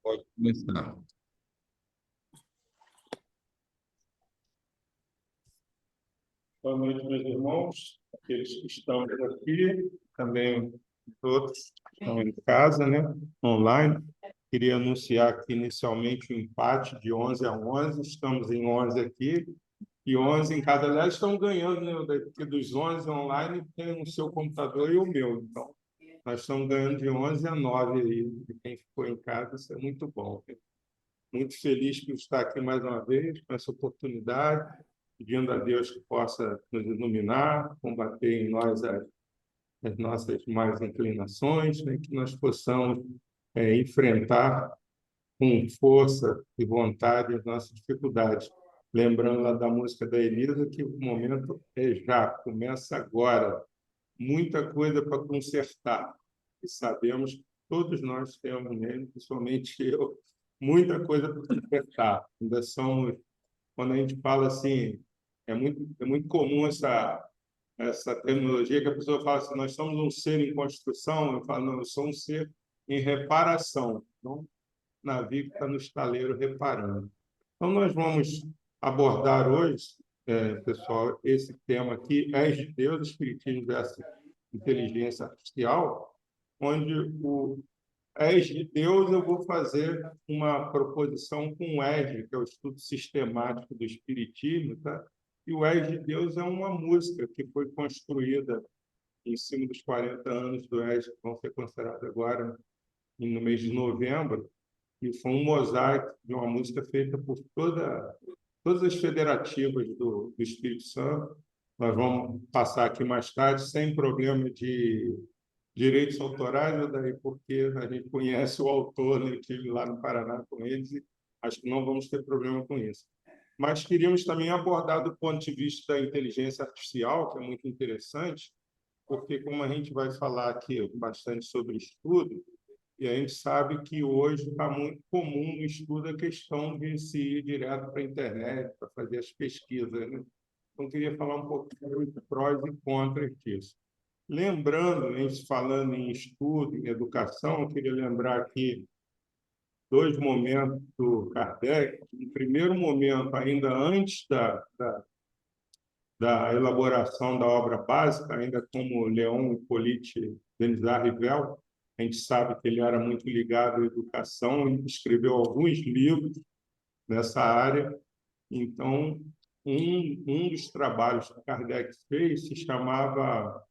Pode começar. Boa noite, meus irmãos, aqueles que estão aqui, também todos que estão em casa, né, online. Queria anunciar aqui inicialmente o empate de 11-11, estamos em 11 aqui, e 11 em cada. Aliás, estão ganhando, né, porque dos 11 online tem o seu computador e o meu, então nós estamos ganhando de 11-9 aí, de quem ficou em casa, isso é muito bom. Muito feliz por estar aqui mais uma vez, com essa oportunidade, pedindo a Deus que possa nos iluminar, combater em nós as nossas más inclinações, né? Que nós possamos enfrentar com força e vontade as nossas dificuldades. Lembrando lá da música da Elisa, que o momento é já, começa agora. Muita coisa para consertar. E sabemos que todos nós temos nele, principalmente eu, muita coisa para consertar. Ainda somos, quando a gente fala assim, é muito comum essa terminologia que a pessoa fala assim, nós somos um ser em construção. Eu falo, não, eu sou um ser em reparação. Então, navio que está no estaleiro reparando. Então, nós vamos abordar hoje, pessoal, esse tema aqui, És de Deus, Espiritismo versus Inteligência Artificial, onde o És de Deus eu vou fazer uma proposição com o ESG, que é o estudo sistemático do Espiritismo, tá? E o És de Deus é uma música que foi construída em cima dos 40 anos do ESG, que vão ser considerados agora no mês de novembro, e foi um mosaico de uma música feita por todas as federativas do Espírito Santo. Nós vamos passar aqui mais tarde, sem problema de direitos autorais, daí porque a gente conhece o autor, né? Eu estive lá no Paraná com eles e acho que não vamos ter problema com isso. Mas queríamos também abordar do ponto de vista da inteligência artificial, que é muito interessante, porque como a gente vai falar aqui bastante sobre estudo, e a gente sabe que hoje está muito comum no estudo a questão de se ir direto para a internet, para fazer as pesquisas, né? Então, queria falar um pouquinho de prós e contras disso. Lembrando, a gente falando em estudo, em educação, eu queria lembrar aqui dois momentos do Kardec. No primeiro momento, ainda antes da elaboração da obra básica, ainda como Leon Hippolyte Denisard Rivel, a gente sabe que ele era muito ligado à educação e escreveu alguns livros nessa área. Então, um dos trabalhos que Kardec fez se chamava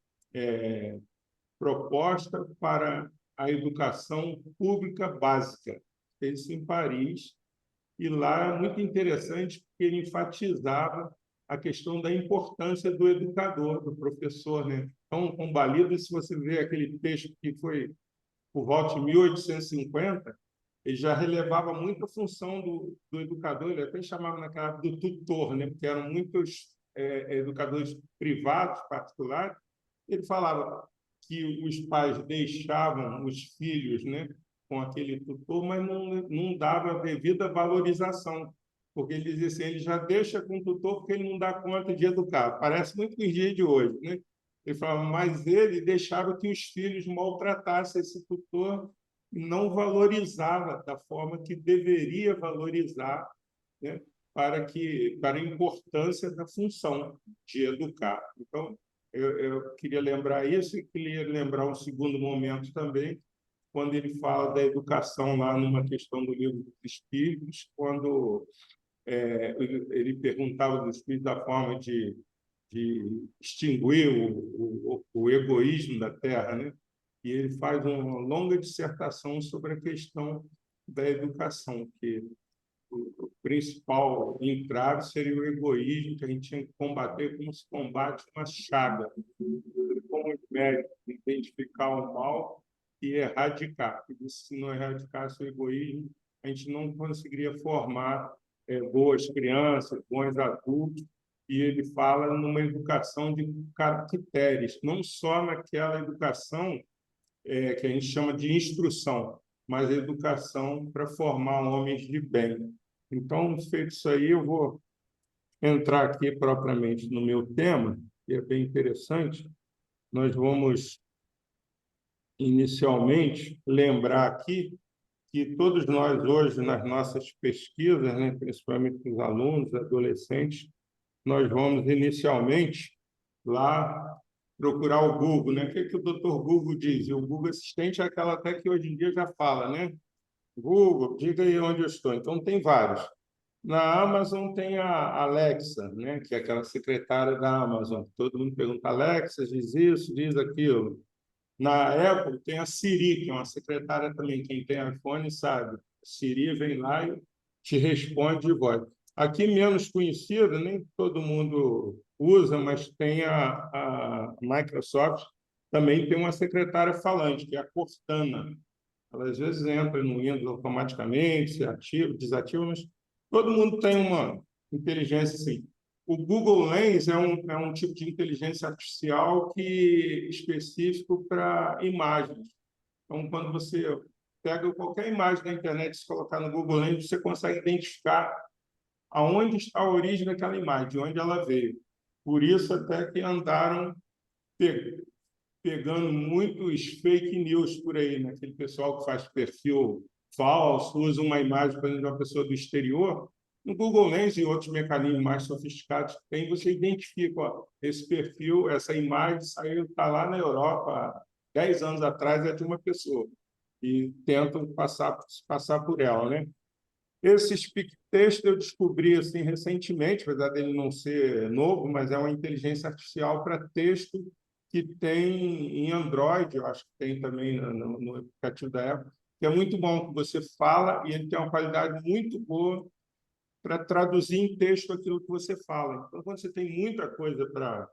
Proposta para a Educação Pública Básica. Fez isso em Paris, e lá é muito interessante porque ele enfatizava a questão da importância do educador, do professor, né? Então, com Balida, se você vê aquele texto que foi por volta de 1850, ele já relevava muito a função do educador, ele até chamava naquela época do tutor, né? Porque eram muitos educadores privados, particulares. Ele falava que os pais deixavam os filhos, né, com aquele tutor, mas não dava a devida valorização, porque ele dizia assim, ele já deixa com o tutor porque ele não dá conta de educar. Parece muito com os dias de hoje, né? Ele falava, mas ele deixava que os filhos maltratassem esse tutor e não valorizava da forma que deveria valorizar, né, para a importância da função de educar. Então, eu queria lembrar isso e queria lembrar um segundo momento também, quando ele fala da educação lá numa questão do Livro dos Espíritos, quando ele perguntava dos espíritos da forma de extinguir o egoísmo da Terra, né? E ele faz uma longa dissertação sobre a questão da educação, que o principal entrave seria o egoísmo, que a gente tinha que combater como se combate uma chaga, como os médicos, identificar o mal e erradicar. E se não erradicasse o egoísmo, a gente não conseguiria formar boas crianças, bons adultos. E ele fala numa educação de caracteres, não só naquela educação que a gente chama de instrução, mas a educação para formar homens de bem. Então, feito isso aí, eu vou entrar aqui propriamente no meu tema, que é bem interessante. Nós vamos, inicialmente, lembrar aqui que todos nós hoje, nas nossas pesquisas, né, principalmente os alunos, adolescentes, nós vamos inicialmente lá procurar o Google, né? O que o doutor Google diz? E o Google Assistente é aquela até que hoje em dia já fala, né? Google, diga aí onde eu estou. Então, tem vários. Na Amazon tem a Alexa, né? Que é aquela secretária da Amazon. Todo mundo pergunta, Alexa, diz isso, diz aquilo. Na Apple tem a Siri, que é uma secretária também. Quem tem iPhone sabe. Siri vem lá e te responde de voz. Aqui, menos conhecida, nem todo mundo usa, mas tem a Microsoft, também tem uma secretária falante, que é a Cortana. Ela, às vezes, entra no Windows automaticamente, se ativa, desativa, mas todo mundo tem uma inteligência assim. O Google Lens é um tipo de inteligência artificial específico para imagens. Então, quando você pega qualquer imagem da internet e se colocar no Google Lens, você consegue identificar aonde está a origem daquela imagem, de onde ela veio. Por isso, até que andaram pegando muitos fake news por aí, né? Aquele pessoal que faz perfil falso, usa uma imagem, por exemplo, de uma pessoa do exterior. No Google Lens e outros mecanismos mais sofisticados que tem, você identifica, ó, esse perfil, essa imagem saiu, está lá na Europa, há 10 anos atrás, é de uma pessoa. E tentam passar por ela, né? Esse speak text eu descobri assim recentemente, apesar dele não ser novo, mas é uma inteligência artificial para texto que tem em Android, eu acho que tem também no aplicativo da Apple, que é muito bom, que você fala e ele tem uma qualidade muito boa para traduzir em texto aquilo que você fala. Então, quando você tem muita coisa para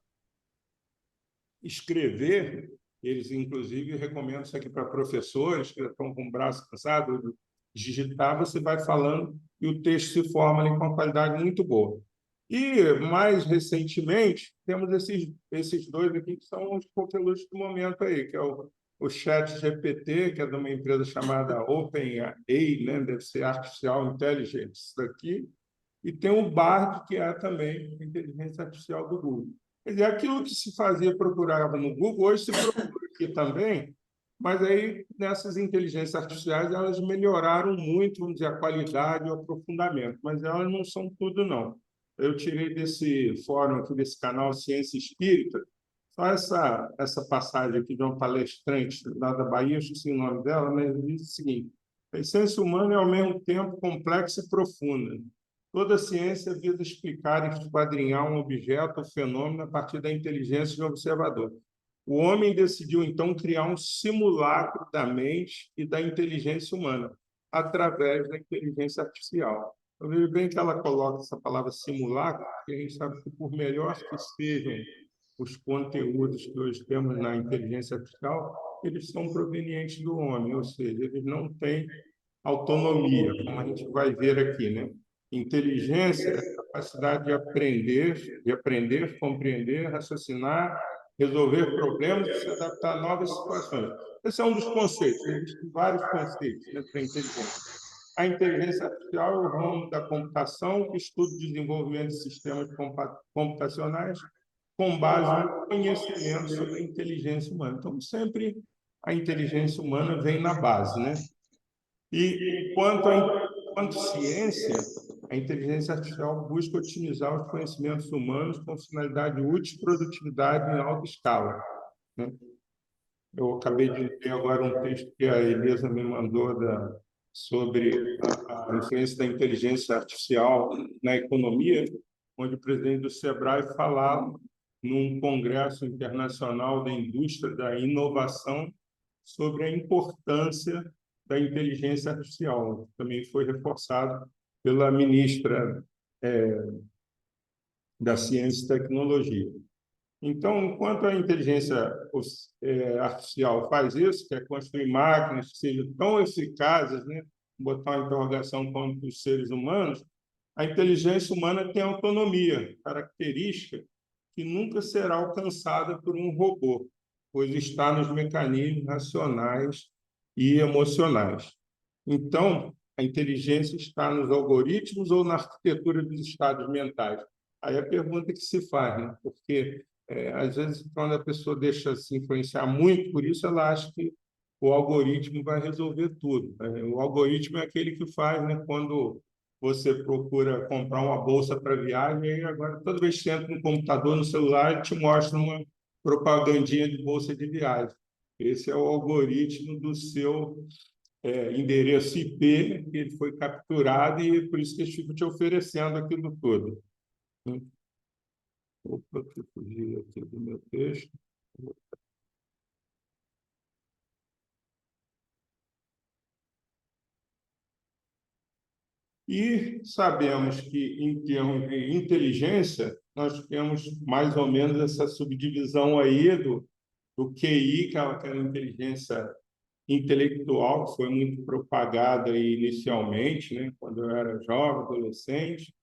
escrever, eles, inclusive, recomendam isso aqui para professores que estão com o braço cansado, digitar, você vai falando e o texto se forma ali com uma qualidade muito boa. E, mais recentemente, temos esses dois aqui que são os coqueluches do momento aí, que é o ChatGPT, que é de uma empresa chamada OpenAI, né? Deve ser Artificial Intelligence, isso daqui, e tem o Bard, que é também a inteligência artificial do Google. Quer dizer, aquilo que se fazia, procurava no Google, hoje se procura aqui também, mas aí, nessas inteligências artificiais, elas melhoraram muito, vamos dizer, a qualidade e o aprofundamento, mas elas não são tudo, não. Eu tirei desse fórum aqui, desse canal Ciência Espírita, só essa passagem aqui de uma palestrante lá da Bahia, esqueci o nome dela, mas diz o seguinte: a essência humana é, ao mesmo tempo, complexa e profunda. Toda ciência visa explicar e esquadrinhar um objeto ou fenômeno a partir da inteligência do observador. O homem decidiu, então, criar um simulacro da mente e da inteligência humana, através da inteligência artificial. Eu vejo bem que ela coloca essa palavra simulacro, porque a gente sabe que, por melhor que sejam os conteúdos que hoje temos na inteligência artificial, eles são provenientes do homem, ou seja, eles não têm autonomia, como a gente vai ver aqui, né? Inteligência é a capacidade de aprender, compreender, raciocinar, resolver problemas e se adaptar a novas situações. Esse é um dos conceitos, existem vários conceitos, né, para a inteligência. A inteligência artificial é o ramo da computação que estuda o desenvolvimento de sistemas computacionais com base no conhecimento sobre a inteligência humana. Então, sempre a inteligência humana vem na base, né? E, enquanto ciência, a inteligência artificial busca otimizar os conhecimentos humanos com finalidade útil e produtividade em alta escala, né? Eu acabei de ler agora um texto que a Elisa me mandou sobre a influência da inteligência artificial na economia, onde o presidente do Sebrae falava num congresso internacional da indústria da inovação sobre a importância da inteligência artificial. Também foi reforçado pela ministra da Ciência e Tecnologia. Então, enquanto a inteligência artificial faz isso, que é construir máquinas que sejam tão eficazes, né, botar uma interrogação contra os seres humanos, a inteligência humana tem autonomia, característica que nunca será alcançada por um robô, pois está nos mecanismos racionais e emocionais. Então, a inteligência está nos algoritmos ou na arquitetura dos estados mentais? Aí a pergunta que se faz, né? Porque, às vezes, quando a pessoa deixa se influenciar muito por isso, ela acha que o algoritmo vai resolver tudo. O algoritmo é aquele que faz, né, quando você procura comprar uma bolsa para viagem, e agora toda vez que você entra no computador, no celular, ele te mostra uma propagandinha de bolsa de viagem. Esse é o algoritmo do seu endereço IP, que ele foi capturado e por isso que eles ficam te oferecendo aquilo tudo. Opa, que fugi aqui do meu texto. E sabemos que, em termos de inteligência, nós temos mais ou menos essa subdivisão aí do QI, que é aquela inteligência intelectual, que foi muito propagada aí inicialmente, né, quando eu era jovem, adolescente.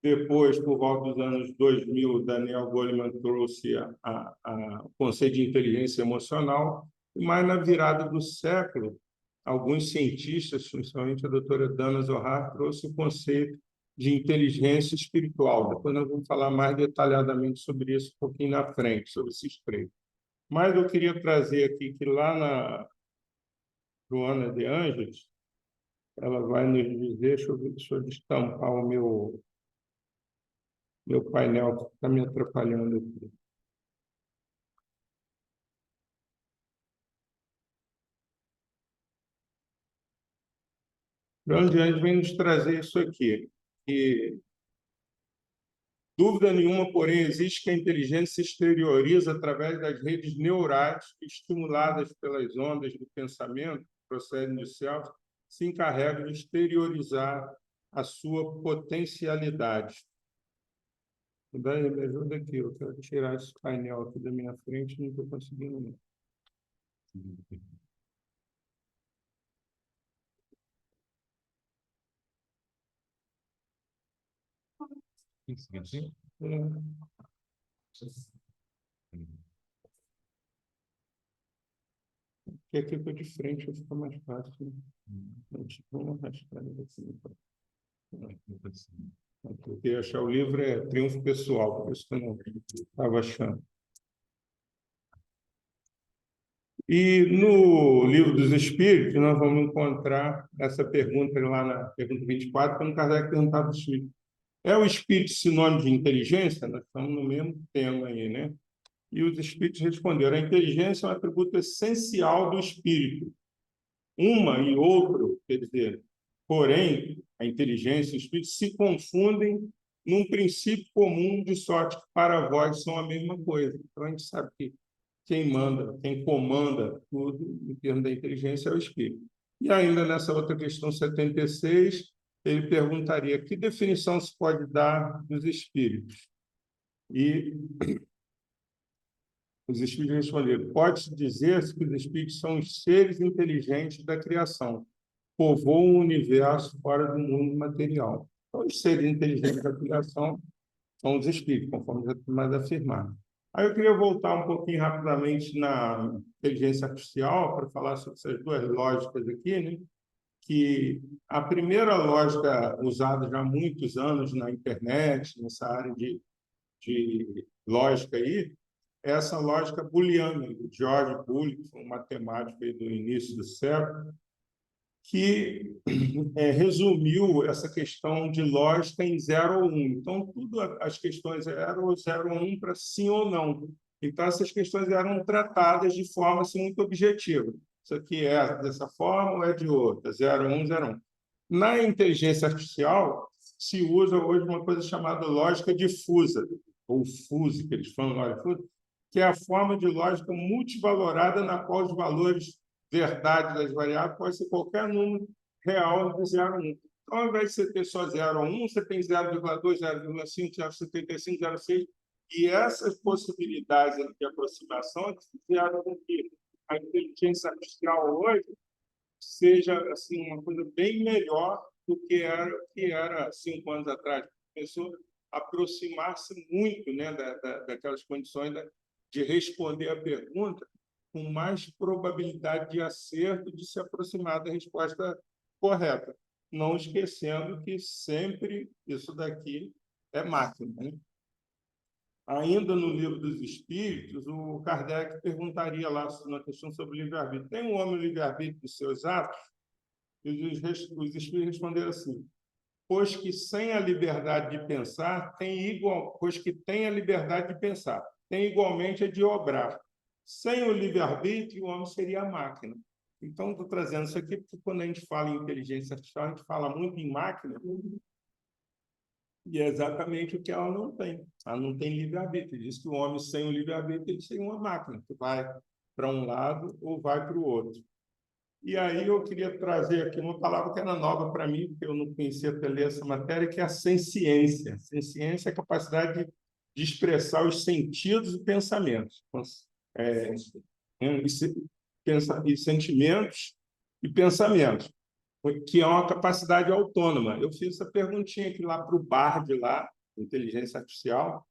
Depois, por volta dos anos 2000, Daniel Goleman trouxe o conceito de inteligência emocional, e mais na virada do século, alguns cientistas, principalmente a doutora Dana Zohar, trouxe o conceito de inteligência espiritual. Depois nós vamos falar mais detalhadamente sobre isso um pouquinho na frente, sobre esses três. Mas eu queria trazer aqui que lá na Joana de Ângeles, ela vai nos dizer, deixa eu destampar o meu painel que está me atrapalhando aqui. Joana de Ângeles vem nos trazer isso aqui, que dúvida nenhuma, porém, existe que a inteligência se exterioriza através das redes neurais estimuladas pelas ondas do pensamento, processos iniciais, se encarregam de exteriorizar a sua potencialidade. Daí, me ajuda aqui, eu quero tirar esse painel aqui da minha frente, não estou conseguindo. Porque aqui estou de frente, fica mais fácil. Vamos arrastar assim. Porque achar o livro é triunfo pessoal, por isso que eu não estava achando. E no Livro dos Espíritos, nós vamos encontrar essa pergunta lá na pergunta 24, quando Kardec perguntava do espírito. É o espírito sinônimo de inteligência? Nós estamos no mesmo tema aí, né? E os espíritos responderam: a inteligência é um atributo essencial do espírito. Uma e outro, quer dizer, porém, a inteligência e o espírito se confundem num princípio comum, de sorte que para vós são a mesma coisa. Então, a gente sabe que quem manda, quem comanda tudo, em termos da inteligência, é o espírito. E ainda nessa outra questão 76, ele perguntaria: que definição se pode dar dos espíritos? E os espíritos responderam: pode-se dizer que os espíritos são os seres inteligentes da criação, povoam o universo fora do mundo material. Então, os seres inteligentes da criação são os espíritos, conforme já mais afirmado. Aí eu queria voltar um pouquinho rapidamente na inteligência artificial para falar sobre essas duas lógicas aqui, né? Que a primeira lógica usada já há muitos anos na internet, nessa área de lógica aí, é essa lógica booleana, do George Boole, que foi um matemático aí do início do século, que resumiu essa questão de lógica em 0 ou 1. Então, tudo as questões eram 0 ou 1 para sim ou não. Então, essas questões eram tratadas de forma assim, muito objetiva. Isso aqui é dessa forma ou é de outra? 0, 1, 0, 1. Na inteligência artificial, se usa hoje uma coisa chamada lógica difusa, ou fuse, que eles falam, lógica difusa, que é a forma de lógica multivalorada na qual os valores verdade das variáveis pode ser qualquer número real de 0 a 1. Então, ao invés de você ter só 0 a 1, você tem 0,2, 0,5, 0,75, 0,6. E essas possibilidades de aproximação fizeram com que a inteligência artificial hoje seja assim, uma coisa bem melhor do que era 5 anos atrás. Começou a aproximar-se muito, né, daquelas condições de responder a pergunta com mais probabilidade de acerto, de se aproximar da resposta correta. Não esquecendo que sempre isso daqui é máquina, né? Ainda no Livro dos Espíritos, o Kardec perguntaria lá na questão sobre o livre-arbítrio: tem um homem o livre-arbítrio dos seus atos? E os Espíritos responderam assim: pois que sem a liberdade de pensar, pois que tem a liberdade de pensar, tem igualmente a de obrar. Sem o livre-arbítrio, o homem seria a máquina. Então, estou trazendo isso aqui porque quando a gente fala em inteligência artificial, a gente fala muito em máquina, e é exatamente o que ela não tem. Ela não tem livre-arbítrio. Diz que o homem sem o livre-arbítrio ele seria uma máquina, que vai para um lado ou vai para o outro. E aí eu queria trazer aqui uma palavra que era nova para mim, porque eu não conhecia até ler essa matéria, que é a senciência. Senciência é a capacidade de expressar os sentidos e pensamentos. É, e sentimentos e pensamentos, que é uma capacidade autônoma. Eu fiz essa perguntinha aqui lá para o Bard, lá, inteligência artificial,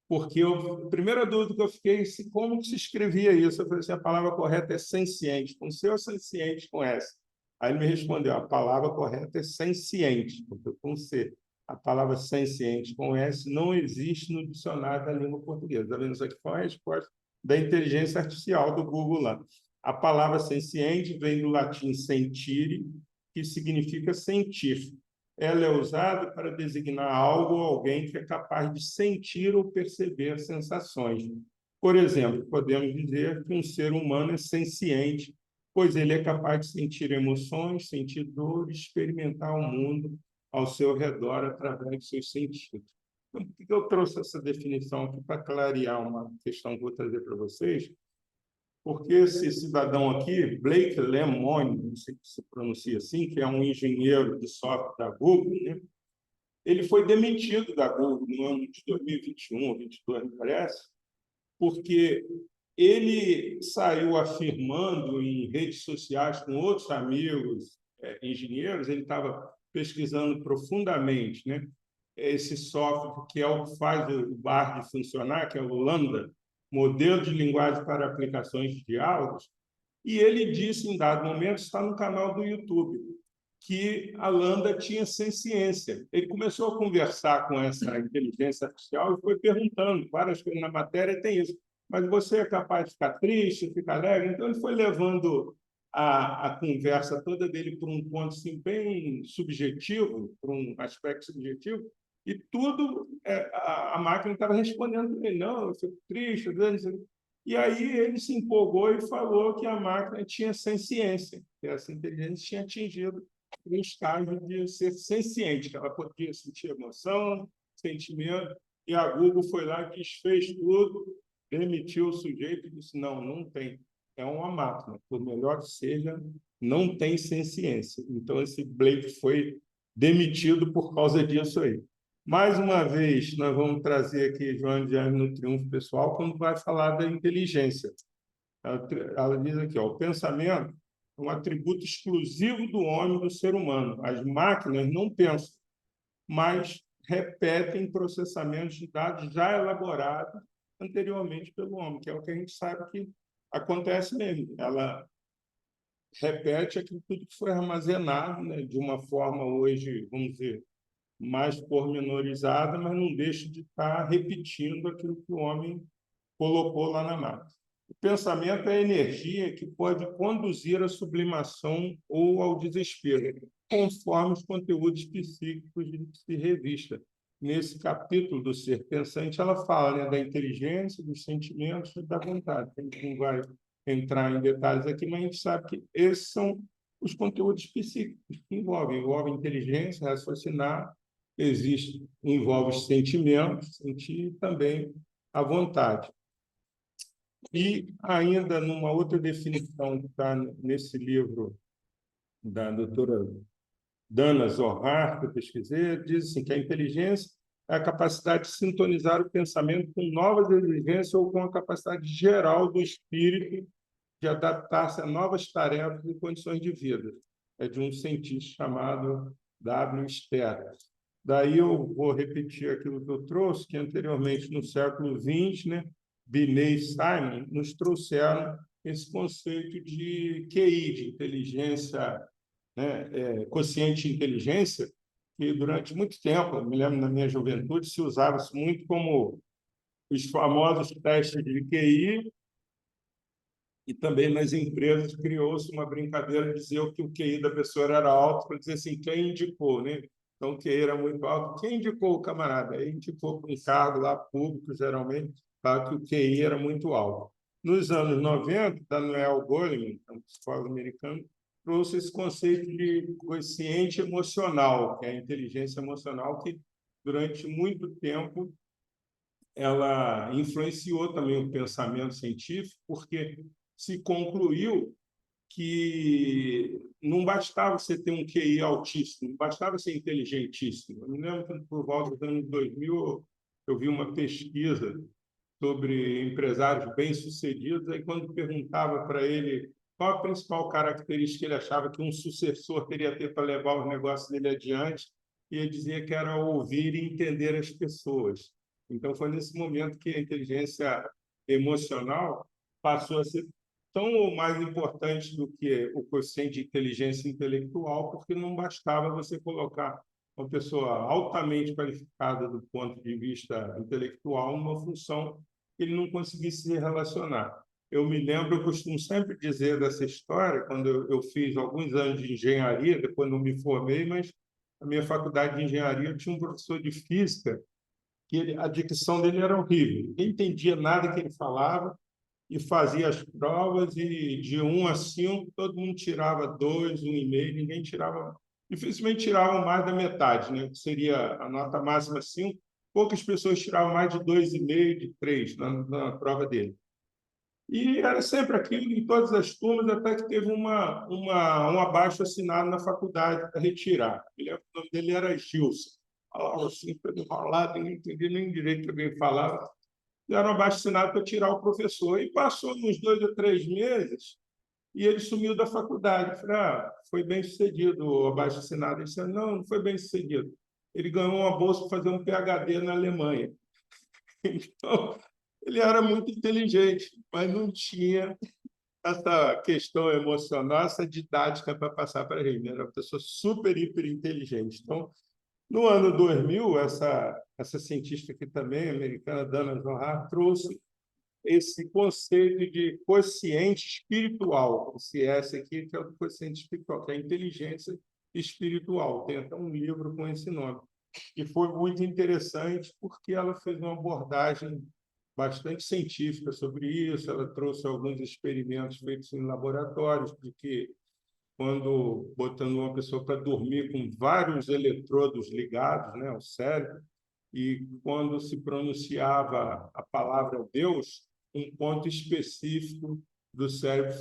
porque a primeira dúvida que eu fiquei é como que se escrevia isso. Eu falei assim, a palavra correta é senciente, com C ou senciente com S? Aí ele me respondeu, a palavra correta é senciente, porque com C. A palavra senciente com S não existe no dicionário da língua portuguesa. Está vendo? Isso aqui foi uma resposta da inteligência artificial do Google lá. A palavra senciente vem do latim sentire, que significa sentir. Ela é usada para designar algo ou alguém que é capaz de sentir ou perceber sensações. Por exemplo, podemos dizer que um ser humano é senciente, pois ele é capaz de sentir emoções, sentir dores, experimentar o mundo ao seu redor através de seus sentidos. Então, por que eu trouxe essa definição aqui para clarear uma questão que eu vou trazer para vocês? Porque esse cidadão aqui, Blake Lemoine, não sei se se pronuncia assim, que é um engenheiro de software da Google, né? Ele foi demitido da Google no ano de 2021 ou 2022, me parece, porque ele saiu afirmando em redes sociais com outros amigos engenheiros, ele estava pesquisando profundamente, né, esse software que é o que faz o Bard funcionar, que é o Lambda, modelo de linguagem para aplicações de diálogos, e ele disse, em dado momento, está no canal do YouTube, que a Lambda tinha senciência. Ele começou a conversar com essa inteligência artificial e foi perguntando várias coisas na matéria, tem isso. Mas você é capaz de ficar triste, ficar alegre? Então, ele foi levando a conversa toda dele por um ponto assim, bem subjetivo, por um aspecto subjetivo, e tudo, a máquina estava respondendo para ele, não, eu fico triste, e aí ele se empolgou e falou que a máquina tinha senciência, que essa inteligência tinha atingido um estágio de ser senciente, que ela podia sentir emoção, sentimento, e a Google foi lá, desfez tudo, demitiu o sujeito e disse, não, não tem, é uma máquina, por melhor que seja, não tem senciência. Então, esse Blake foi demitido por causa disso aí. Mais uma vez, nós vamos trazer aqui Joana de Ângeles no Triunfo Pessoal, quando vai falar da inteligência. Ela diz aqui, ó, o pensamento é um atributo exclusivo do homem, do ser humano. As máquinas não pensam, mas repetem processamentos de dados já elaborados anteriormente pelo homem, que é o que a gente sabe que acontece mesmo. Ela repete aquilo tudo que foi armazenado, né, de uma forma hoje, vamos dizer, mais pormenorizada, mas não deixa de estar repetindo aquilo que o homem colocou lá na máquina. O pensamento é a energia que pode conduzir à sublimação ou ao desespero, conforme os conteúdos psíquicos de que se revista. Nesse capítulo do Ser Pensante, ela fala, né, da inteligência, dos sentimentos e da vontade. A gente não vai entrar em detalhes aqui, mas a gente sabe que esses são os conteúdos psíquicos que envolvem inteligência, raciocinar, envolve os sentimentos, sentir também a vontade. E ainda numa outra definição que está nesse livro da doutora Dana Zohar, que eu pesquisei, diz assim, que a inteligência é a capacidade de sintonizar o pensamento com novas exigências ou com a capacidade geral do espírito de adaptar-se a novas tarefas e condições de vida. É de um cientista chamado W. Stern. Daí eu vou repetir aquilo que eu trouxe, que anteriormente, no século XX, né, Binet e Simon nos trouxeram esse conceito de QI, de inteligência, né, quociente de inteligência, que durante muito tempo, eu me lembro na minha juventude, se usava isso muito como os famosos testes de QI, e também nas empresas criou-se uma brincadeira de dizer que o QI da pessoa era alto, para dizer assim, quem indicou, né? Então, o QI era muito alto. Quem indicou o camarada? Aí indicou para um cargo lá público, geralmente, tá, que o QI era muito alto. Nos anos 90, Daniel Goleman, um psicólogo americano, trouxe esse conceito de quociente emocional, que é a inteligência emocional, que durante muito tempo ela influenciou também o pensamento científico, porque se concluiu que não bastava você ter um QI altíssimo, não bastava ser inteligentíssimo. Eu me lembro que, por volta dos anos 2000, eu vi uma pesquisa sobre empresários bem-sucedidos, aí quando perguntava para ele qual a principal característica que ele achava que um sucessor teria que ter para levar os negócios dele adiante, e ele dizia que era ouvir e entender as pessoas. Então, foi nesse momento que a inteligência emocional passou a ser tão ou mais importante do que o quociente de inteligência intelectual, porque não bastava você colocar uma pessoa altamente qualificada do ponto de vista intelectual numa função que ele não conseguisse se relacionar. Eu me lembro, eu costumo sempre dizer dessa história, quando eu fiz alguns anos de engenharia, depois não me formei, mas na minha faculdade de engenharia eu tinha um professor de física que a dicção dele era horrível. Ninguém entendia nada que ele falava e fazia as provas e de 1 a 5 todo mundo tirava 2, 1,5, ninguém tirava, dificilmente tiravam mais da metade, né? Que seria a nota máxima 5. Poucas pessoas tiravam mais de 2,5, de 3 na prova dele. E era sempre aquilo em todas as turmas, até que teve um abaixo-assinado na faculdade para retirar. O nome dele era Gilson. Falava assim, todo enrolado, não entendia nem direito o que ele falava. Deram um abaixo-assinado para tirar o professor. E passou uns 2 ou 3 meses e ele sumiu da faculdade. Eu falei, foi bem sucedido o abaixo-assinado. Ele disse, não, não foi bem sucedido. Ele ganhou uma bolsa para fazer um PhD na Alemanha. Então, ele era muito inteligente, mas não tinha essa questão emocional, essa didática para passar para ele. Era uma pessoa super, hiper inteligente. Então, no ano 2000, essa cientista aqui também, americana, Dana Zohar, trouxe esse conceito de quociente espiritual, esse S aqui, que é o quociente espiritual, que é a inteligência espiritual. Tem até um livro com esse nome. E foi muito interessante porque ela fez uma abordagem bastante científica sobre isso, ela trouxe alguns experimentos feitos em laboratórios, de que quando botando uma pessoa para dormir com vários eletrodos ligados, né, ao cérebro, e quando se pronunciava a palavra Deus, um ponto específico do cérebro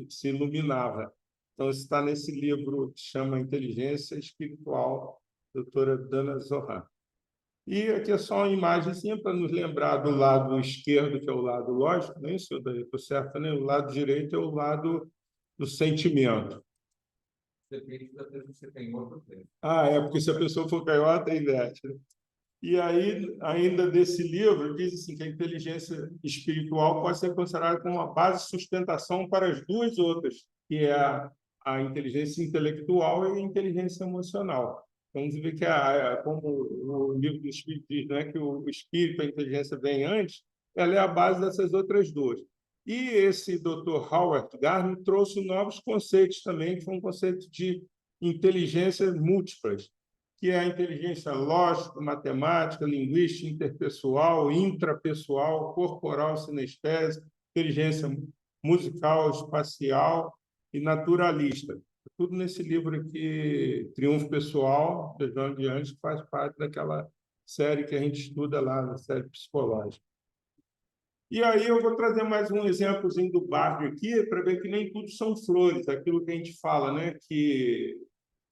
se iluminava. Então, isso está nesse livro que chama Inteligência Espiritual, doutora Dana Zohar. E aqui é só uma imagenzinha para nos lembrar do lado esquerdo, que é o lado lógico, nem isso, estou certo, né? O lado direito é o lado do sentimento. Depende da pessoa que você tem outro tempo. É porque se a pessoa for canhota, inverte, né? E aí, ainda desse livro, diz assim, que a inteligência espiritual pode ser considerada como uma base de sustentação para as duas outras, que é a inteligência intelectual e a inteligência emocional. Então, você vê que, como o livro do Espírito diz, né, que o espírito, a inteligência vem antes, ela é a base dessas outras duas. E esse Dr. Howard Gardner trouxe novos conceitos também, que foi um conceito de inteligências múltiplas, que é a inteligência lógica, matemática, linguística, interpessoal, intrapessoal, corporal, sinestésica, inteligência musical, espacial e naturalista. Tudo nesse livro aqui, Triunfo Pessoal, de João Diante, que faz parte daquela série que a gente estuda lá, na série psicológica. E aí eu vou trazer mais um exemplozinho do barco aqui, para ver que nem tudo são flores, aquilo que a gente fala, né? Que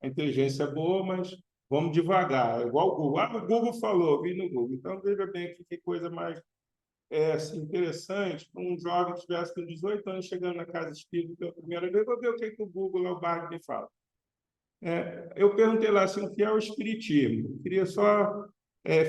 a inteligência é boa, mas vamos devagar. É igual o Google. O Google falou, vi no Google. Então, veja bem aqui que coisa mais assim, interessante. Um jovem que tivesse com 18 anos chegando na casa espírita pela primeira vez, vou ver o que o Google, o Bard, me fala. Eu perguntei lá assim, o que é o espiritismo. Eu queria só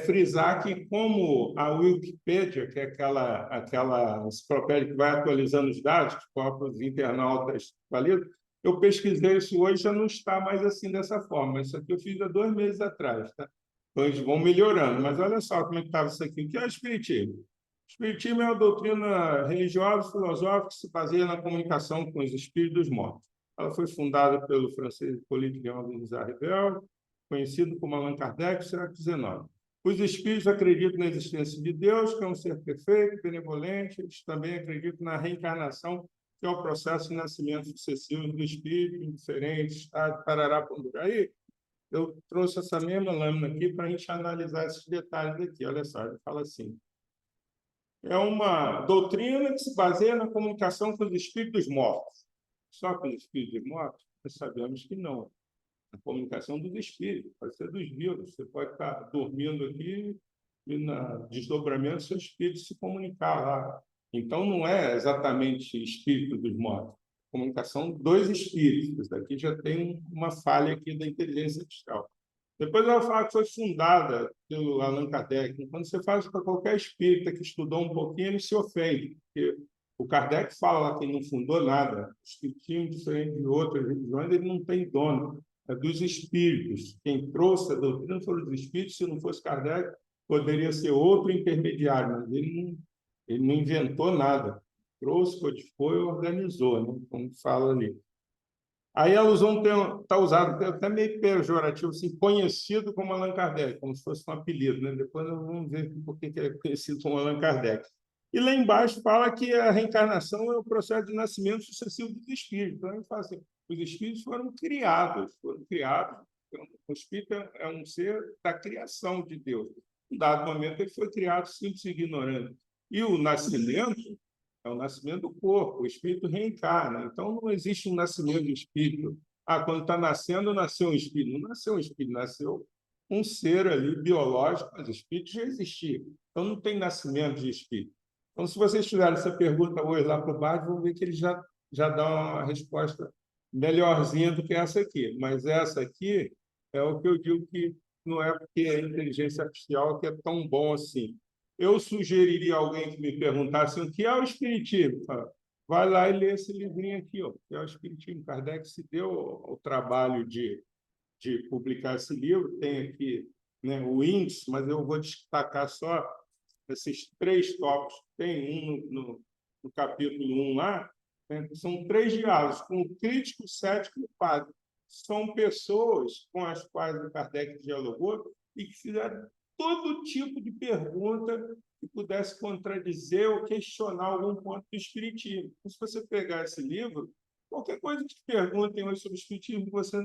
frisar que, como a Wikipedia, que é aquela enciclopédia que vai atualizando os dados, que os próprios internautas validam, eu pesquisei isso hoje, já não está mais assim dessa forma. Isso aqui eu fiz há 2 meses atrás. Tá? Então, eles vão melhorando. Mas olha só como é que estava isso aqui. O que é o Espiritismo? O Espiritismo é uma doutrina religiosa, filosófica, que se baseia na comunicação com os espíritos mortos. Ela foi fundada pelo francês Hippolyte Léon de Rivel, conhecido como Allan Kardec, no século XIX. Os espíritos acreditam na existência de Deus, que é um ser perfeito, benevolente. Eles também acreditam na reencarnação, que é o processo de nascimento sucessivo do espírito, em diferentes estados, parará, pandurá. Aí, eu trouxe essa mesma lâmina aqui para a gente analisar esses detalhes aqui. Olha só, ele fala assim: é uma doutrina que se baseia na comunicação com os espíritos mortos. Só com os espíritos mortos? Nós sabemos que não. A comunicação dos espíritos, pode ser dos vivos. Você pode estar dormindo aqui e, no desdobramento, seu espírito se comunicar lá. Então, não é exatamente espírito dos mortos. Comunicação dos espíritos. Isso daqui já tem uma falha aqui da inteligência artificial. Depois ela fala que foi fundada pelo Allan Kardec. Quando você faz para qualquer espírita que estudou um pouquinho, ele se ofende, porque o Kardec fala lá que ele não fundou nada. O espiritismo, diferente de outras religiões, ele não tem dono. É dos espíritos. Quem trouxe a doutrina foram os espíritos. Se não fosse Kardec, poderia ser outro intermediário, mas ele não inventou nada. Trouxe, codificou e organizou, né? Como fala ali. Aí a alusão está usada até meio pejorativo, assim, conhecido como Allan Kardec, como se fosse um apelido, né? Depois nós vamos ver por que é conhecido como Allan Kardec. E lá embaixo fala que a reencarnação é o processo de nascimento sucessivo dos espíritos. Então, ele fala assim, os espíritos foram criados. O espírito é um ser da criação de Deus. Em dado momento, ele foi criado simples e ignorante. E o nascimento é o nascimento do corpo, o espírito reencarna. Então, não existe um nascimento do espírito. Ah, quando está nascendo, nasceu um espírito. Não nasceu um espírito, nasceu um ser ali biológico, mas o espírito já existia. Então, não tem nascimento de espírito. Então, se vocês fizerem essa pergunta hoje lá para o Bart, vão ver que ele já dá uma resposta melhorzinha do que essa aqui. Mas essa aqui é o que eu digo que não é porque a inteligência artificial que é tão bom assim. Eu sugeriria a alguém que me perguntasse o que é o Espiritismo. Vai lá e lê esse livrinho aqui, ó, que é o Espiritismo. Kardec se deu o trabalho de publicar esse livro. Tem aqui, né, o índice, mas eu vou destacar só esses 3 tópicos. Tem no capítulo 1 lá, né, são 3 diálogos, com o crítico, o cético e o padre. São pessoas com as quais o Kardec dialogou e que fizeram todo tipo de pergunta que pudesse contradizer ou questionar algum ponto do Espiritismo. Se você pegar esse livro, qualquer coisa que te perguntem hoje sobre o Espiritismo que você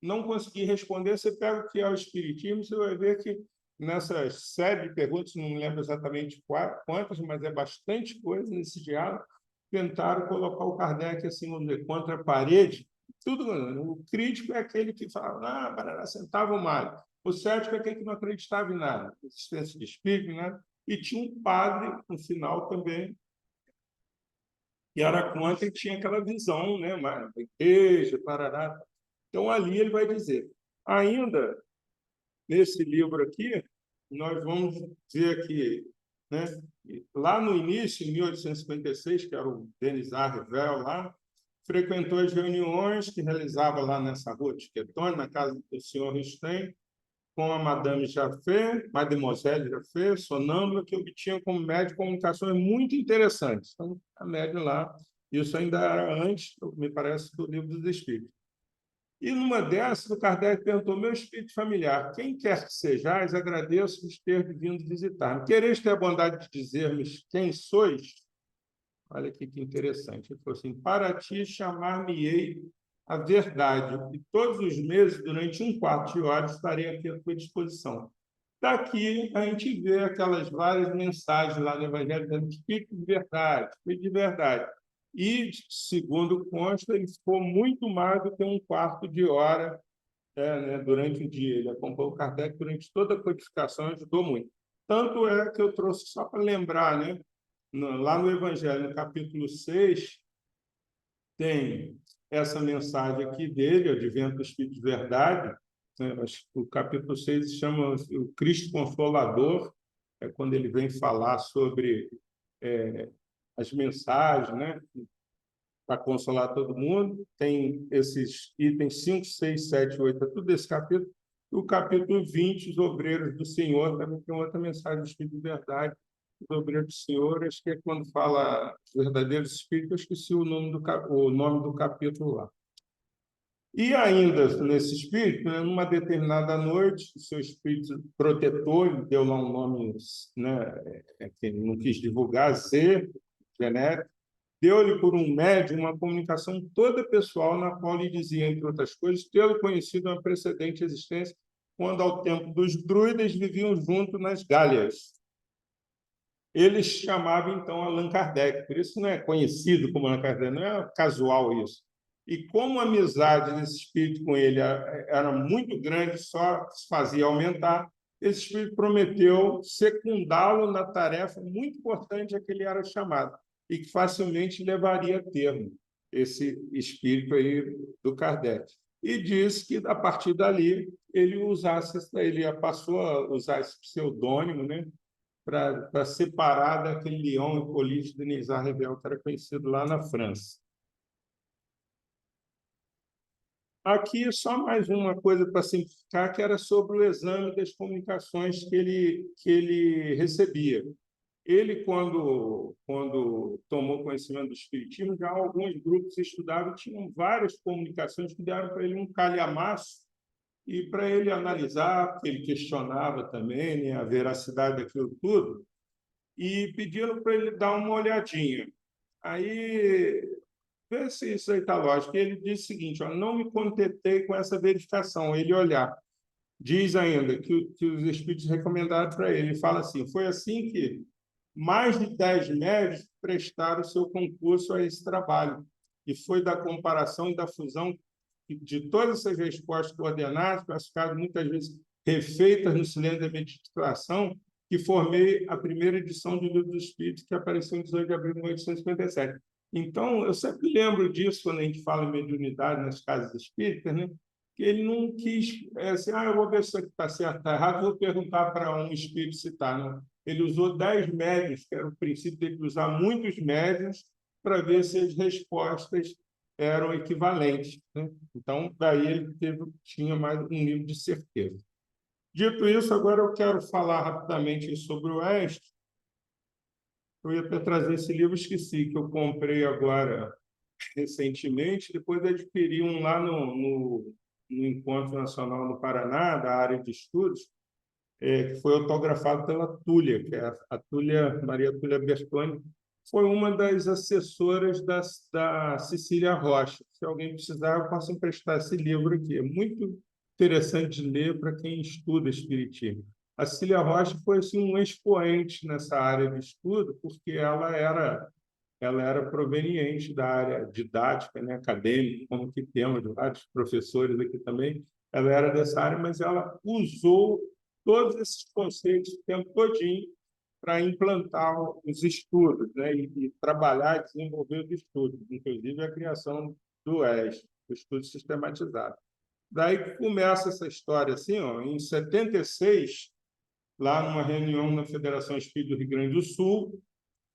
não conseguir responder, você pega o que é o Espiritismo, você vai ver que nessa série de perguntas, não me lembro exatamente quantas, mas é bastante coisa nesse diálogo, tentaram colocar o Kardec assim, contra a parede. Tudo, o crítico é aquele que fala, Barará, sentava mal. O cético é aquele que não acreditava em nada, existência de espírito, né? E tinha um padre, no final também, que era contra e tinha aquela visão, né? Da igreja, parará. Então, ali ele vai dizer, ainda nesse livro aqui, nós vamos ver aqui, né? Lá no início, em 1856, que era o Denis Arrevel lá, frequentou as reuniões que realizava lá nessa rua de Quetone, na casa do senhor Stein, com a Madame Jaffé, Mademoiselle Jaffé, sonâmbula, que obtinha como médium comunicações muito interessantes. Então, a médium lá, isso ainda era antes, me parece, do Livro dos Espíritos. E numa dessas, o Kardec perguntou, meu espírito familiar, quem quer que sejais, agradeço-vos ter vindo visitar-me. Quereis ter a bondade de dizer-me quem sois? Olha aqui que interessante. Ele falou assim, para ti chamar-me-ei a verdade, e todos os meses, durante 1/4 de hora, estarei aqui à tua disposição. Daqui a gente vê aquelas várias mensagens lá no Evangelho, dando espírito de verdade, espírito de verdade. E, segundo consta, ele ficou muito mais do que 1/4 de hora né, durante o dia. Ele acompanhou o Kardec durante toda a codificação, ajudou muito. Tanto é que eu trouxe só para lembrar, né? Lá no Evangelho, no capítulo 6, tem essa mensagem aqui dele, Advento do Espírito de Verdade, né? O capítulo 6 se chama o Cristo Consolador, é quando ele vem falar sobre as mensagens, né? Para consolar todo mundo. Tem esses itens 5, 6, 7, 8, é tudo desse capítulo. O capítulo 20, os obreiros do Senhor, também tem outra mensagem do Espírito de Verdade. Os obreiros do Senhor, acho que é quando fala verdadeiros espíritos, eu esqueci o nome do capítulo lá. E ainda nesse espírito, né, numa determinada noite, o seu espírito protetor, ele deu lá um nome, né, que ele não quis divulgar, Z, genérico, deu-lhe por um médium uma comunicação toda pessoal, na qual lhe dizia, entre outras coisas, tê-lo conhecido uma precedente existência, quando, ao tempo dos druidas, viviam junto nas Gálias. Eles chamavam, então, Allan Kardec, por isso não é conhecido como Allan Kardec, não é casual isso. E como a amizade desse espírito com ele era muito grande, só se fazia aumentar, esse espírito prometeu secundá-lo na tarefa muito importante a que ele era chamado, e que facilmente levaria a termo esse espírito aí do Kardec. E disse que, a partir dali, ele passou a usar esse pseudônimo, né, para separar daquele Leão Hippolyte de Nizar Revel, que era conhecido lá na França. Aqui, só mais uma coisa para simplificar, que era sobre o exame das comunicações que ele recebia. Ele, quando tomou conhecimento do Espiritismo, já alguns grupos estudavam, tinham várias comunicações que deram para ele um calhamaço, e para ele analisar, porque ele questionava também, né, a veracidade daquilo tudo, e pediram para ele dar uma olhadinha. Aí, vê se isso aí está lógico. Ele diz o seguinte: ó, não me contentei com essa verificação, ele olhar. Diz ainda que os espíritos recomendaram para ele. Ele fala assim: foi assim que mais de 10 médicos prestaram seu concurso a esse trabalho. E foi da comparação e da fusão de todas essas respostas coordenadas, classificadas muitas vezes refeitas no silêncio da meditação, que formei a primeira edição do Livro dos Espíritos, que apareceu em 18 de abril de 1857. Então, eu sempre lembro disso quando a gente fala em mediunidade nas casas espíritas, né? Que ele não quis, assim, eu vou ver se isso aqui está certo, está errado, vou perguntar para um espírito se está. Não. Ele usou 10 médiuns, que era o princípio dele usar muitos médiuns, para ver se as respostas eram equivalentes, né? Então, daí ele tinha mais um nível de certeza. Dito isso, agora eu quero falar rapidamente sobre o Oeste. Eu ia até trazer esse livro, esqueci, que eu comprei agora recentemente, depois adquiri um lá no Encontro Nacional no Paraná, da área de estudos, que foi autografado pela Túlia, que é a Túlia, Maria Túlia Bertoni, foi uma das assessoras da Cecília Rocha. Se alguém precisar, eu posso emprestar esse livro aqui. É muito interessante de ler para quem estuda espiritismo. A Cecília Rocha foi assim, um expoente nessa área de estudo, porque ela era proveniente da área didática, né, acadêmica, como que temos vários professores aqui também. Ela era dessa área, mas ela usou todos esses conceitos o tempo todinho para implantar os estudos, né, e trabalhar e desenvolver os estudos, inclusive a criação do ES, o estudo sistematizado. Daí começa essa história assim, ó, em 76, lá numa reunião na Federação Espírita do Rio Grande do Sul,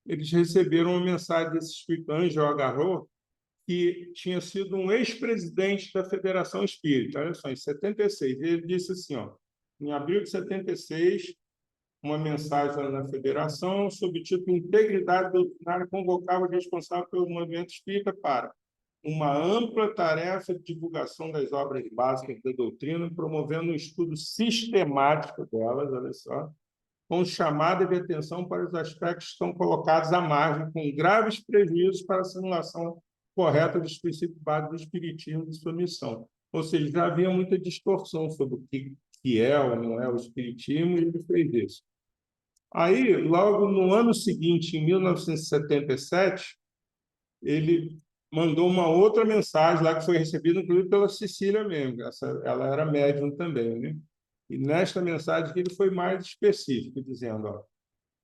eles receberam uma mensagem desse espírito Ângelo Agarró, que tinha sido um ex-presidente da Federação Espírita. Olha só, em 76, ele disse assim, ó, em abril de 76, uma mensagem na Federação sob o título Integridade Doutrinária, convocava o responsável pelo movimento espírita para uma ampla tarefa de divulgação das obras básicas da doutrina, promovendo um estudo sistemático delas, olha só, com chamada de atenção para os aspectos que estão colocados à margem, com graves prejuízos para a simulação correta dos princípios básicos do espiritismo de sua missão. Ou seja, já havia muita distorção sobre o que é ou não é o espiritismo, e ele fez isso. Aí, logo no ano seguinte, em 1977, ele mandou uma outra mensagem lá que foi recebida, inclusive, pela Cecília mesmo. Ela era médium também, né? E nesta mensagem ele foi mais específico, dizendo, ó,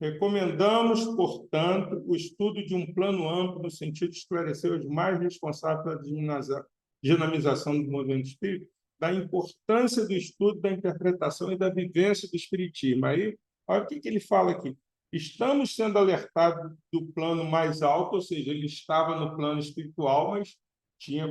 recomendamos, portanto, o estudo de um plano amplo no sentido de esclarecer os mais responsáveis pela dinamização do movimento espírita, da importância do estudo, da interpretação e da vivência do espiritismo. Aí, olha o que ele fala aqui. Estamos sendo alertados do plano mais alto, ou seja, ele estava no plano espiritual, mas tinha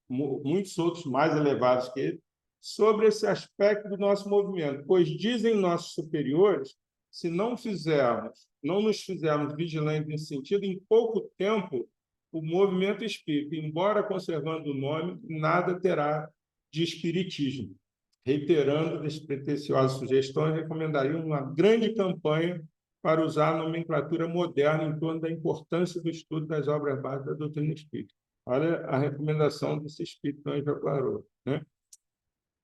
muitos outros mais elevados que ele, sobre esse aspecto do nosso movimento, pois dizem nossos superiores, se não nos fizermos vigilantes nesse sentido, em pouco tempo, o movimento espírita, embora conservando o nome, nada terá de espiritismo. Reiterando despretensiosas sugestões, recomendaria uma grande campanha para usar a nomenclatura moderna em torno da importância do estudo das obras básicas da doutrina espírita. Olha a recomendação desse espírito Anjo Clarou, né?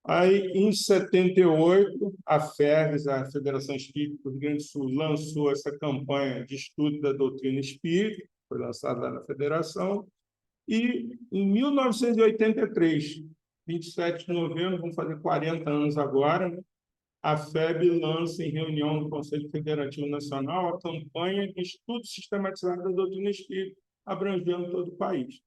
Aí, em 78, a FERGS, a Federação Espírita do Rio Grande do Sul, lançou essa campanha de estudo da doutrina espírita, foi lançada lá na Federação, e em 1983, 27 de novembro, vamos fazer 40 anos agora, né? A FEB lança, em reunião do Conselho Federativo Nacional, a campanha de estudo sistematizado da doutrina espírita, abrangendo todo o país.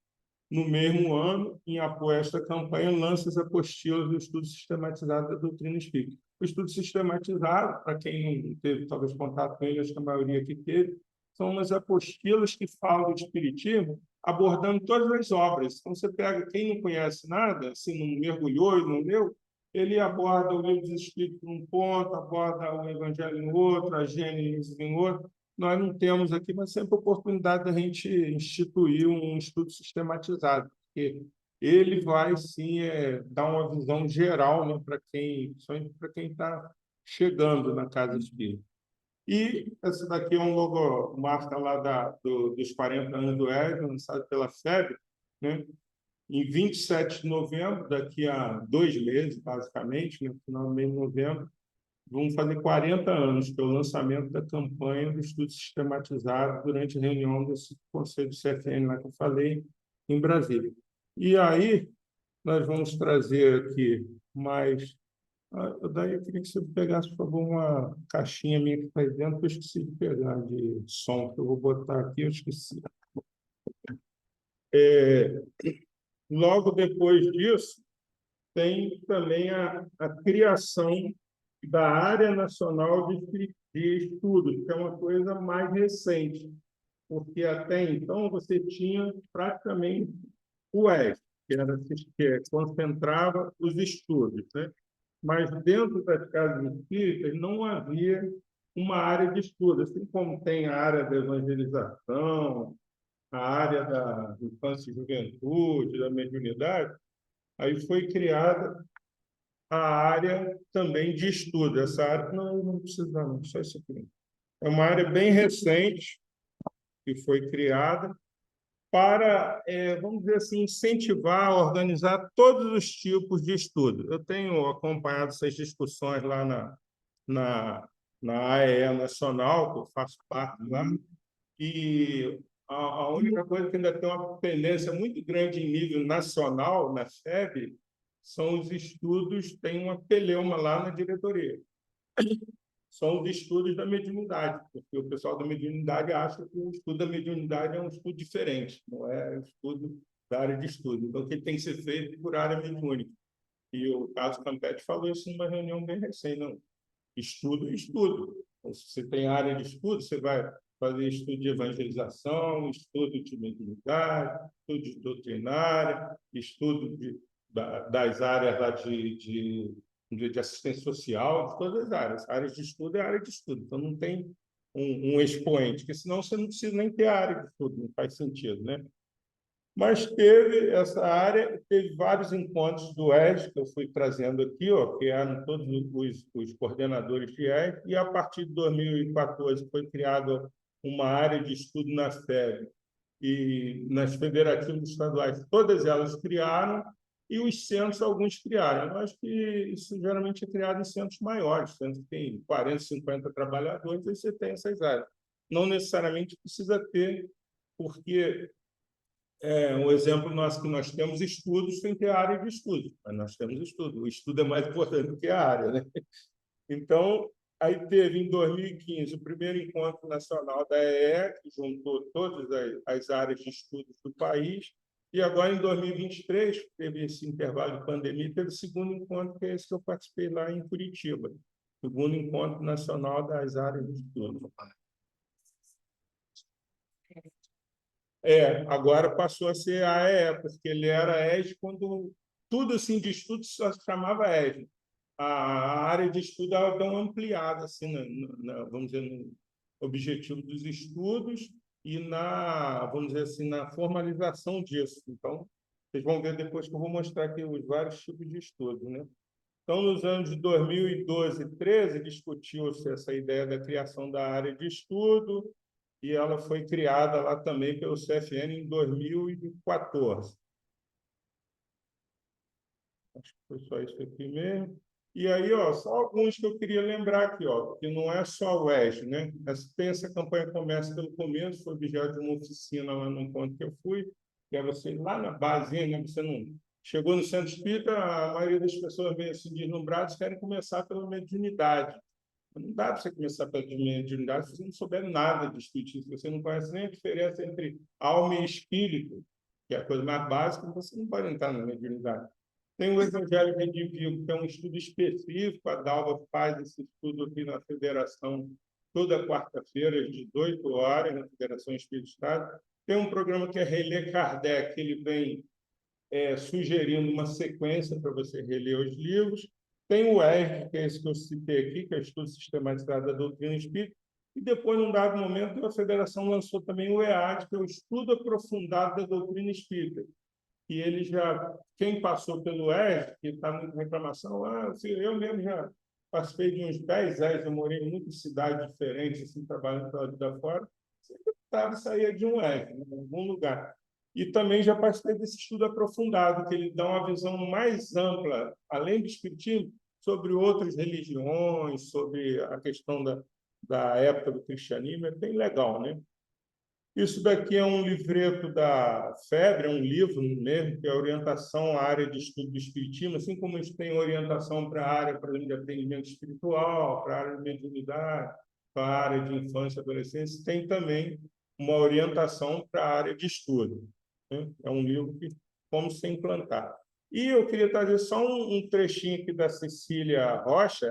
No mesmo ano, em apoio a esta campanha, lança as apostilas do estudo sistematizado da doutrina espírita. O estudo sistematizado, para quem não teve talvez contato com ele, acho que a maioria que teve, são umas apostilas que falam de espiritismo, abordando todas as obras. Então, você pega quem não conhece nada, se não mergulhou e não leu, ele aborda o Livro dos Espíritos em um ponto, aborda o Evangelho em outro, a Gênesis em outro. Nós não temos aqui, mas sempre a oportunidade da gente instituir um estudo sistematizado, porque ele vai, sim, dar uma visão geral, né, para quem está chegando na casa espírita. E essa daqui é um logo, marca lá dos 40 anos do ESA, lançado pela FEB, né? Em 27 de novembro, daqui a 2 meses, basicamente, no final do mês de novembro, vamos fazer 40 anos, que é o lançamento da campanha do estudo sistematizado durante a reunião desse Conselho do CFN, lá que eu falei, em Brasília. E aí, nós vamos trazer aqui mais... Daí eu queria que você pegasse, por favor, uma caixinha minha que está aí dentro, que eu esqueci de pegar de som, que eu vou botar aqui, eu esqueci. Logo depois disso, tem também a criação da Área Nacional de Estudos, que é uma coisa mais recente, porque até então você tinha praticamente o ESP, que concentrava os estudos, né? Mas dentro das casas espíritas não havia uma área de estudo, assim como tem a área da evangelização, a área da infância e juventude, da mediunidade. Aí foi criada a área também de estudo. Essa área, não precisa, não, só isso aqui. É uma área bem recente que foi criada para, vamos dizer assim, incentivar, organizar todos os tipos de estudo. Eu tenho acompanhado essas discussões lá na AEE Nacional, que eu faço parte lá, e a única coisa que ainda tem uma pendência muito grande em nível nacional, na FEB, são os estudos, tem uma peleuma lá na diretoria. São os estudos da mediunidade, porque o pessoal da mediunidade acha que o estudo da mediunidade é um estudo diferente, não é um estudo da área de estudo. Então, o que tem que ser feito por área mediúnica. E o Carlos Campetti falou isso numa reunião bem recente. Não, estudo é estudo. Então, se você tem área de estudo, você vai fazer estudo de evangelização, estudo de mediunidade, estudo de doutrinária, estudo das áreas lá de assistência social, de todas as áreas. Áreas de estudo é área de estudo. Então, não tem um expoente, porque senão você não precisa nem ter área de estudo, não faz sentido, né? Mas teve essa área, teve vários encontros do ES, que eu fui trazendo aqui, ó, que eram todos os coordenadores de ES, e a partir de 2014 foi criada uma área de estudo na FEB e nas federativas estaduais, todas elas criaram, e os centros, alguns criaram. Eu acho que isso geralmente é criado em centros maiores, centros que tem 40, 50 trabalhadores, aí você tem essas áreas. Não necessariamente precisa ter, porque um exemplo nosso que nós temos estudos sem ter área de estudo, mas nós temos estudo. O estudo é mais importante do que a área, né? Então, aí teve em 2015 o primeiro encontro nacional da EE, que juntou todas as áreas de estudos do país, e agora em 2023 teve esse intervalo de pandemia, teve o segundo encontro, que é esse que eu participei lá em Curitiba, segundo encontro nacional das áreas de estudo. Agora passou a ser a AE, porque ele era ES quando tudo assim de estudo só se chamava ESG. A área de estudo ela dá uma ampliada assim, vamos dizer, no objetivo dos estudos e vamos dizer assim, na formalização disso. Então, vocês vão ver depois que eu vou mostrar aqui os vários tipos de estudo, né? Então, nos anos de 2012 e 13, discutiu-se essa ideia da criação da área de estudo e ela foi criada lá também pelo CFN em 2014. Acho que foi só isso aqui mesmo. E aí, ó, só alguns que eu queria lembrar aqui, ó, que não é só o ESG, né? Tem essa campanha Começa pelo Começo, foi objeto de uma oficina lá no encontro que eu fui, que é você ir lá na base, né? Você não chegou no centro espírita, a maioria das pessoas vem assim deslumbradas, querem começar pela mediunidade. Não dá para você começar pela mediunidade se você não souber nada de espiritismo, se você não conhece nem a diferença entre alma e espírito, que é a coisa mais básica, você não pode entrar na mediunidade. Tem o Evangelho Redivivo, que é um estudo específico, a Dalva faz esse estudo aqui na Federação toda quarta-feira, às 18 horas, na Federação Espírita Estado. Tem um programa que é Relê Kardec, que ele vem sugerindo uma sequência para você reler os livros. Tem o ERG, que é esse que eu citei aqui, que é o Estudo Sistematizado da Doutrina Espírita, e depois, num dado momento, a Federação lançou também o EAD, que é o Estudo Aprofundado da Doutrina Espírita. E ele já, quem passou pelo ERG, que está muita reclamação, eu mesmo já participei de uns 10 ERG, eu morei em muitas cidades diferentes, assim, trabalhando pela vida fora, sempre estava saía de um ERG, em algum lugar. E também já participei desse estudo aprofundado, que ele dá uma visão mais ampla, além do espiritismo, sobre outras religiões, sobre a questão da época do cristianismo, é bem legal, né? Isso daqui é um livreto da FEBRE, é um livro mesmo, que é orientação à área de estudo do espiritismo, assim como a gente tem orientação para a área, por exemplo, de atendimento espiritual, para a área de mediunidade, para a área de infância e adolescência, tem também uma orientação para a área de estudo, né? É um livro que como se implantar. E eu queria trazer só um trechinho aqui da Cecília Rocha,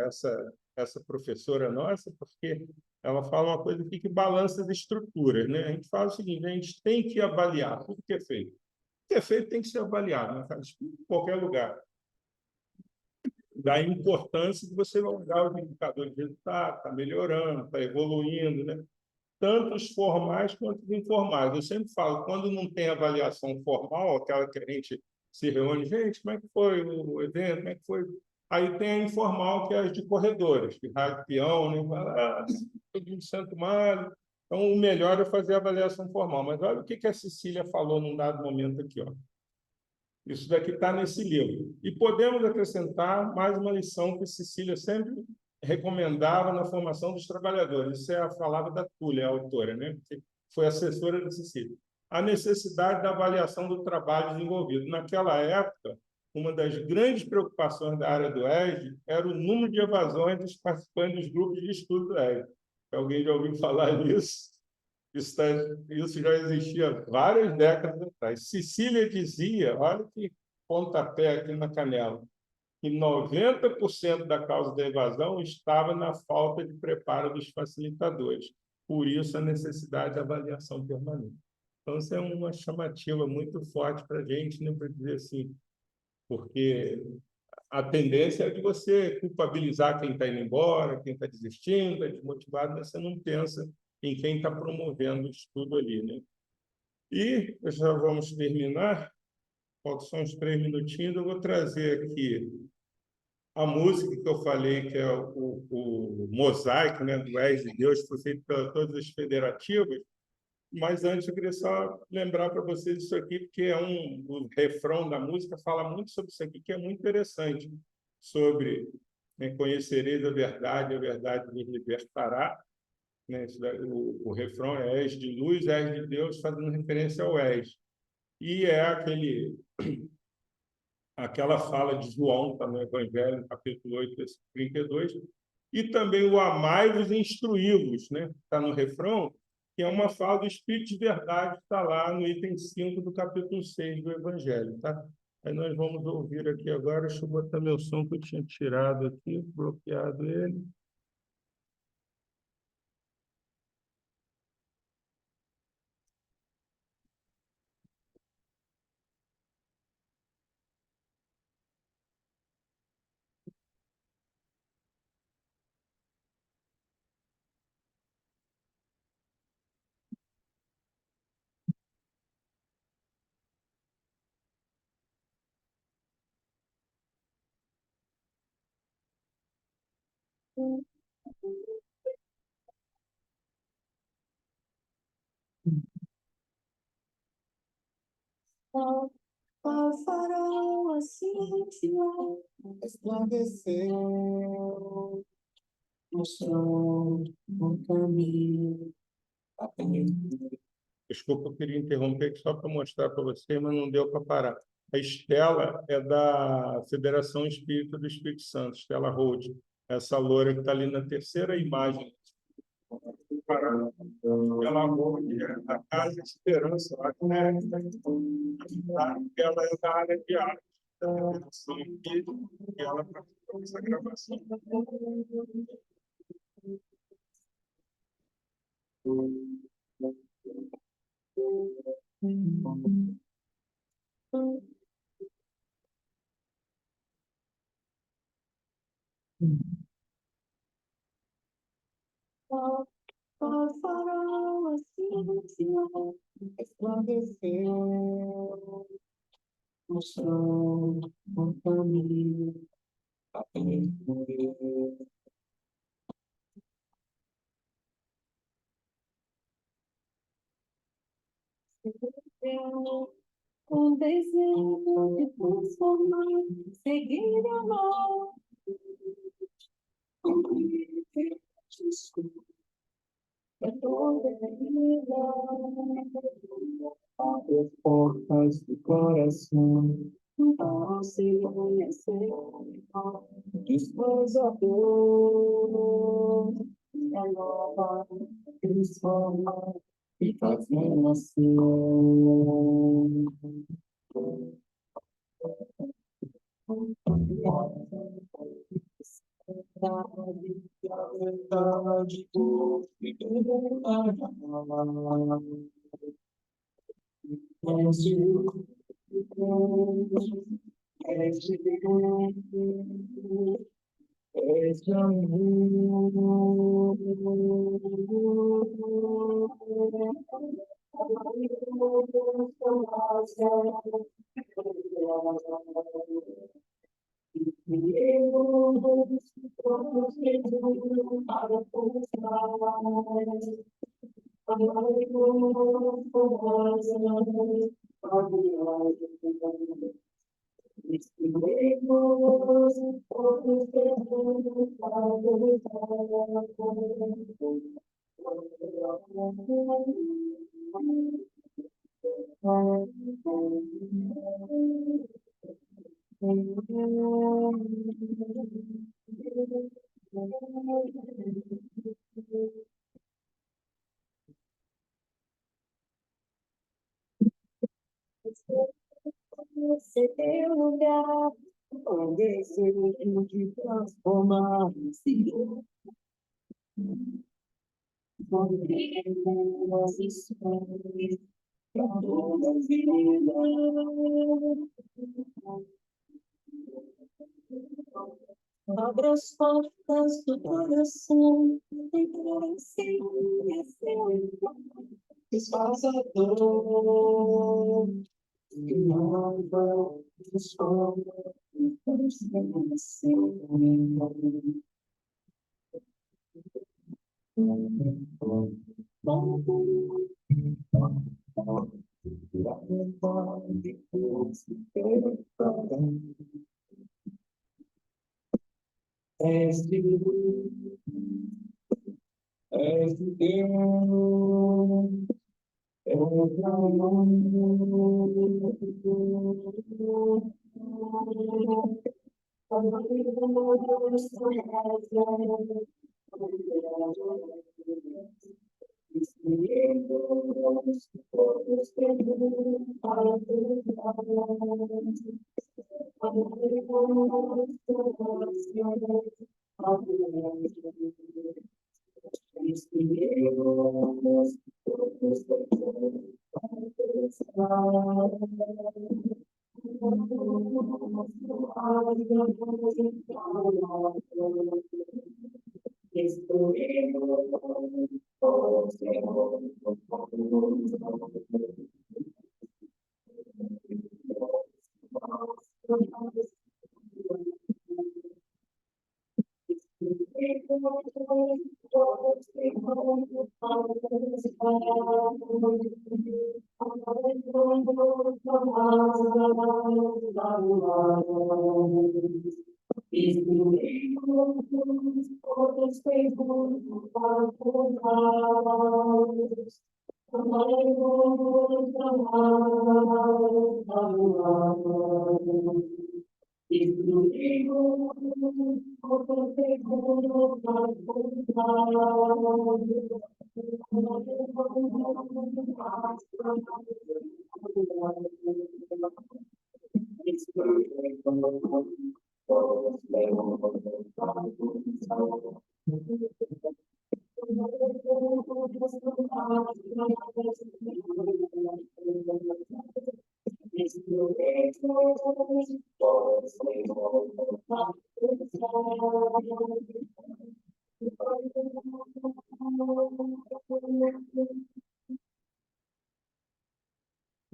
essa professora nossa, porque ela fala uma coisa aqui que balança as estruturas, né? A gente fala o seguinte: a gente tem que avaliar tudo que é feito. O que é feito tem que ser avaliado, né? Em qualquer lugar. Da importância de você olhar os indicadores de resultado, está melhorando, está evoluindo, né? Tanto os formais quanto os informais. Eu sempre falo, quando não tem avaliação formal, aquela que a gente se reúne, gente, como é que foi o evento, como é que foi? Aí tem a informal, que é as de corredores, que rádio peão, né? Fala, todo mundo Santo Mário. Então, o melhor é fazer a avaliação formal. Mas olha o que a Cecília falou num dado momento aqui, ó. Isso daqui está nesse livro. E podemos acrescentar mais uma lição que Cecília sempre recomendava na formação dos trabalhadores. Isso é a palavra da Túlia, a autora, né? Que foi assessora da Cecília. A necessidade da avaliação do trabalho desenvolvido. Naquela época, uma das grandes preocupações da área do ESG era o número de evasões dos participantes dos grupos de estudo do ESG. Alguém já ouviu falar nisso? Isso já existia há várias décadas atrás. Cecília dizia, olha que pontapé aqui na canela, que 90% da causa da evasão estava na falta de preparo dos facilitadores. Por isso, a necessidade de avaliação permanente. Então, isso é uma chamativa muito forte para a gente, né, para dizer assim, porque a tendência é de você culpabilizar quem está indo embora, quem está desistindo, é desmotivado, mas você não pensa em quem está promovendo o estudo ali, né? E já vamos terminar, faltam só uns 3 minutinhos, eu vou trazer aqui a música que eu falei, que é o mosaico, né, do És de Deus, que foi feito por todas as federativas, mas antes eu queria só lembrar para vocês isso aqui, porque o refrão da música fala muito sobre isso aqui, que é muito interessante, sobre, né, conhecereis a verdade vos libertará, né? O refrão é És de luz, És de Deus, fazendo referência ao És. E é aquela fala de João, está no Evangelho, capítulo 8, versículo 32, e também o amai-vos e instruí-vos, né? Está no refrão, que é uma fala do Espírito de Verdade, está lá no item 5 do capítulo 6 do Evangelho, tá? Aí nós vamos ouvir aqui agora, deixa eu botar meu som que eu tinha tirado aqui, bloqueado ele. Qual farol assim esclareceu, mostrou um caminho. Desculpa, eu queria interromper aqui só para mostrar para você, mas não deu para parar. A Estela é da Federação Espírita do Espírito Santo, Estela Rhodes. Essa loura que está ali na terceira imagem. Ela é da Casa Esperança, lá que ela é da área de arte. Então, e ela participou dessa gravação. Qual farol assim esclareceu, mostrou um caminho. Um desejo de transformar, seguir a mão. É toda a vida. Abre as portas do coração. Ao se conhecer, dispôs a dor. É nova, transforma e faz renascer. Você tem um lugar, um desejo de transformar-se. As histórias para toda a vida. Abra as portas do coração, entrar em si e ser desfaça a dor. E não vai transforma e faz renascer. És de Deus, és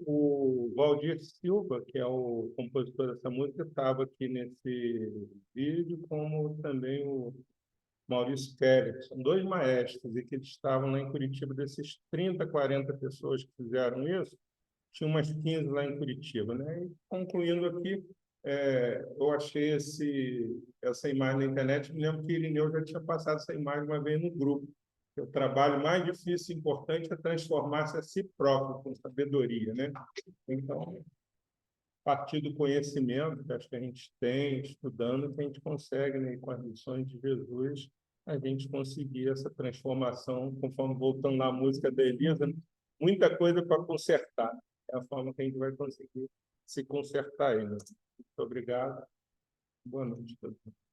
O Valdir Silva, que é o compositor dessa música, estava aqui nesse vídeo, como também o Maurício Keller. São dois maestros, e que eles estavam lá em Curitiba. Desses 30, 40 pessoas que fizeram isso, tinha umas 15 lá em Curitiba, né? E, concluindo aqui, eu achei essa imagem na internet. Me lembro que Irineu já tinha passado essa imagem uma vez no grupo. O trabalho mais difícil e importante é transformar-se a si próprio com sabedoria, né? Então, a partir do conhecimento que acho que a gente tem, estudando, que a gente consegue, né, com as lições de Jesus, a gente conseguir essa transformação, conforme voltando na música da Elisa, muita coisa para consertar. É a forma que a gente vai conseguir se consertar aí, né? Muito obrigado. Boa noite a todos.